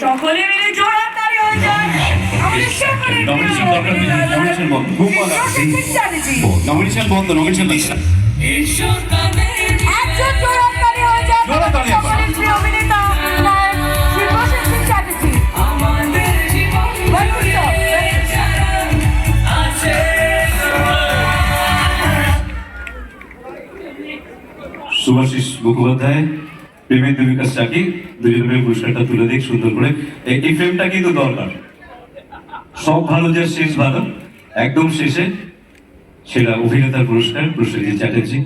সকলে মিলে জোড়ার তালি হয়ে যায় আমাদের সকলের নমিনেশন দরকার নেই, নমিনেশন বন্ধ। নমিনেশন বন্ধ, নমিনেশন লাগছে। একজন জোড়ার তালি হয়ে যায় জোড়ার তালি একবার। সকলের প্রিয় অভিনেতা শিবশক্তি চ্যাটার্জি। শুভাশিস মুখোপাধ্যায়, প্রেমের দেবিকা চাকি, দুজনের পুরস্কারটা তুলে দিক সুন্দর করে। এই ফ্রেমটা কিন্তু দরকার। সব ভালো যে শেষ ভালো, একদম শেষে সেটা অভিনেতার পুরস্কার প্রসেনজিৎ চ্যাটার্জি।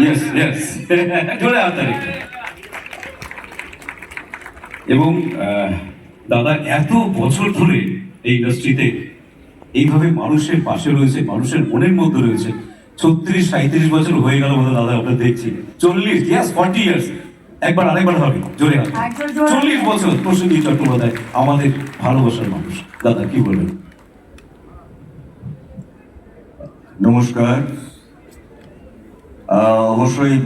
ইয়েস ইয়েস, জোরে হাততালি। এবং দাদা এত বছর ধরে এই ইন্ডাস্ট্রিতে এইভাবে মানুষের পাশে রয়েছে, মানুষের মনের মধ্যে রয়েছে। 36-37 বছর হয়ে গেল বোধহয় দাদা, আমরা দেখছি 40 ইয়ার্স 40 ইয়ার্স। একবার আরেকবার হবে জোরে হাত। 40 বছর প্রসেনজিৎ চট্টোপাধ্যায় আমাদের ভালোবাসার মানুষ। দাদা কি বলবেন? নমস্কার। অবশ্যই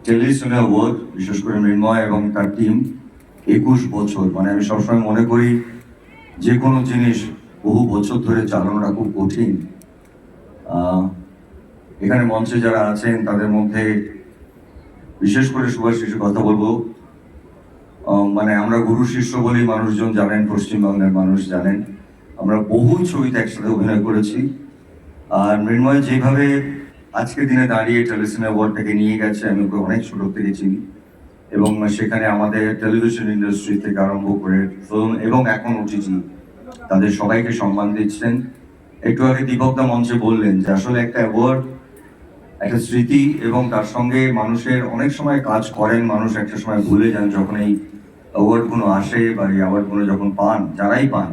টেলিভিশনে অ্যাওয়ার্ড, বিশেষ করে মৃন্ময় এবং তার টিম 21 বছর, মানে আমি সবসময় মনে করি যে কোনো জিনিস বহু বছর ধরে চালানোটা খুব কঠিন। এখানে মঞ্চে যারা আছেন তাদের মধ্যে বিশেষ করে শুভাশিসের কথা বলবো। মানে আমরা গুরু শিষ্য বলেই মানুষজন জানেন, পশ্চিমবাংলার মানুষ জানেন। আমরা বহু ছবিতে একসাথে অভিনয় করেছি। আর মৃন্ময় যেভাবে আজকের দিনে দাঁড়িয়ে টেলিভিশন অ্যাওয়ার্ডটাকে নিয়ে গেছে, আমি ওকে অনেক ছোট থেকে চিনি এবং সেখানে আমাদের টেলিভিশন ইন্ডাস্ট্রি থেকে আরম্ভ করে ফিল্ম এবং এখন ওটিটি তাদের সবাইকে সম্মান দিচ্ছেন। একটু আগে দীপকদা মঞ্চে বললেন যে আসলে একটা অ্যাওয়ার্ড একটা স্মৃতি এবং তার সঙ্গে মানুষের অনেক সময় কাজ করেন, মানুষ একটা সময় ভুলে যান যখন এই অ্যাওয়ার্ডগুলো আসে বা এই অ্যাওয়ার্ডগুলো যখন পান, যারাই পান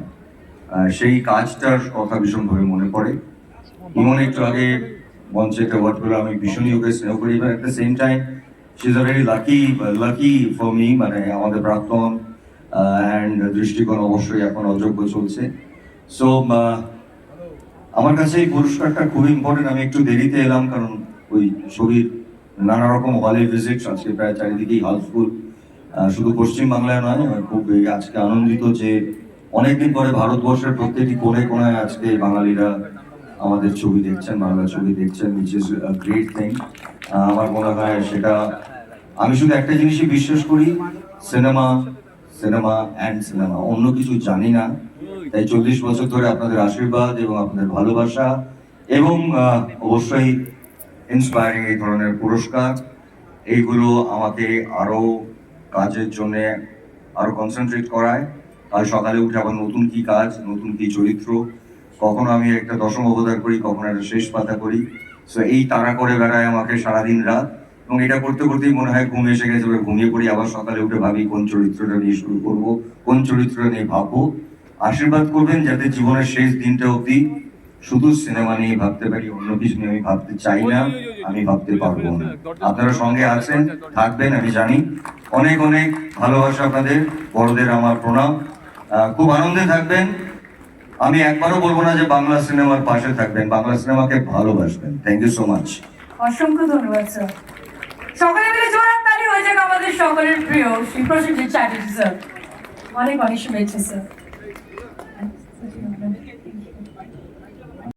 সেই কাজটার কথা ভীষণভাবে মনে পড়ে। ইমন একটু আগে মঞ্চে অ্যাওয়ার্ডগুলো আমি ভীষণই ওকে স্নেহ করি, but at the same time she is a very lucky for me, মানে আমাদের প্রাক্তন অ্যান্ড দৃষ্টিকোণ অবশ্যই এখন অযোগ্য চলছে। সো আমার কাছে এই পুরস্কারটা খুবই ইম্পর্টেন্ট। আমি একটু দেরিতে এলাম কারণ ওই ছবির নানা রকম হলে ভিজিট, আজকে প্রায় চারিদিকেই হাউসফুল। শুধু পশ্চিমবাংলায় নয়, খুব আজকে আনন্দিত যে অনেকদিন পরে ভারতবর্ষের প্রত্যেকটি কোণে কোণায় আজকে বাঙালিরা আমাদের ছবি দেখছেন, বাংলা ছবি দেখছেন, which is a great thing. আমার মনে হয় সেটা, আমি শুধু একটা জিনিসই বিশ্বাস করি, সিনেমা সিনেমা অ্যান্ড সিনেমা, অন্য কিছু জানি না। তাই 40 বছর ধরে আপনাদের আশীর্বাদ এবং আপনাদের ভালোবাসা এবং অবশ্যই ইন্সপায়ারিং এই ধরনের পুরস্কার, এইগুলো আমাকে আরো কাজের জন্য আরো কনসেন্ট্রেট করায়। কাল সকালে উঠে আবার নতুন কি কাজ, নতুন কি চরিত্র, কখনো আমি একটা দশম অবতার করি, কখনো একটা শেষ পাতা করি। সো এই তাড়া করে বেড়ায় আমাকে সারাদিন রাত, এবং এটা করতে করতেই মনে হয় ঘুম এসে গেছে, এবার ঘুমিয়ে পড়ি, আবার সকালে উঠে ভাবি কোন চরিত্রটা নিয়ে শুরু করব, কোন চরিত্রটা নিয়ে ভাববো। আশীর্বাদ করবেন যাতে জীবনের শেষ দিনটা অবধি শুধু সিনেমা নিয়ে ভাবতে পারি, অন্য কিছু নিয়ে আমি ভাবতে চাই না, আমি ভাবতে পারবো না। আপনারা সঙ্গে আছেন, থাকবেন আমি জানি। অনেক অনেক ভালোবাসা আপনাদের, বড়দের আমার প্রণাম। খুব আনন্দে থাকবেন। আমি একবারও বলবো না যে বাংলা সিনেমার পাশে থাকবেন, বাংলা সিনেমাকে ভালোবাসবেন। Thank you so much. অসংখ্য ধন্যবাদ স্যার। সকলে মিলে জোড়ার তালি হয়ে যাক আমাদের সকলের প্রিয় শ্রী প্রসেনজিৎ চ্যাটার্জি স্যার। অনেক অনেক শুভেচ্ছা স্যার।